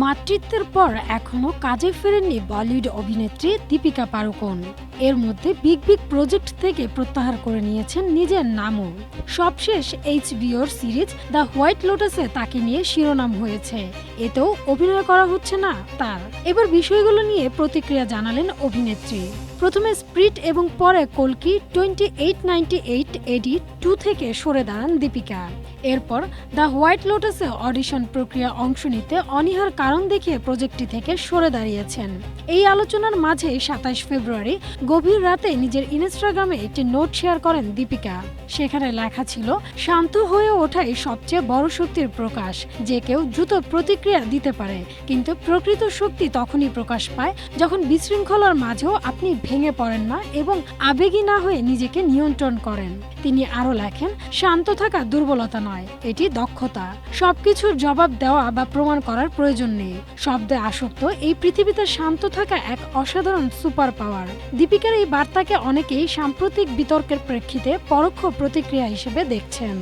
মাতৃত্বের পর এখনো কাজে ফেরেননি বলিউড অভিনেত্রী দীপিকা পাড়ুকোন। এর মধ্যে বিগ বিগ প্রজেক্ট থেকে প্রত্যাহার করে নিয়েছেন নিজের নামও। সবশেষ এইচবিওর সিরিজ দ্য হোয়াইট লোটাসে তাকে নিয়ে শিরোনাম হয়েছে। এতেও অভিনয় করা হচ্ছে না তার। এবার বিষয়গুলো নিয়ে প্রতিক্রিয়া জানালেন অভিনেত্রী। প্রথমে স্প্রিট এবং পরে কল্কি 2898 এডি 2 থেকে সরে দাঁড়ান দীপিকা। এরপর দ্য হোয়াইট লোটাসে অডিশন প্রক্রিয়া অংশ নিতে অনীহার কারণ দেখিয়ে প্রজেক্টটি থেকে সরে দাঁড়িয়েছেন। এই আলোচনার মাঝে 27 ফেব্রুয়ারি গভীর রাতে নিজের ইনস্টাগ্রামে একটি নোট শেয়ার করেন দীপিকা। সেখানে লেখা ছিল, শান্ত হয়ে ওঠাই সবচেয়ে বড় শক্তির প্রকাশ। যে কেউ দ্রুত প্রতিক্রিয়া দিতে পারে, কিন্তু প্রকৃত শক্তি তখনই প্রকাশ পায় যখন বিশৃঙ্খলার মাঝেও আপনি ভেঙে পড়েন না এবং আবেগী না হয়ে নিজেকে নিয়ন্ত্রণ করেন। তিনি আরও লেখেন, শান্ত থাকা দুর্বলতা নয়, এটি দক্ষতা। সবকিছুর জবাব দেওয়া বা প্রমাণ করার প্রয়োজন নেই। শব্দে আসক্ত এই পৃথিবীতে শান্ত থাকা এক অসাধারণ সুপার পাওয়ার। দীপিকার এই বার্তাকে অনেকেই সাম্প্রতিক বিতর্কের প্রেক্ষিতে পরোক্ষ প্রতিক্রিয়া হিসেবে দেখছেন।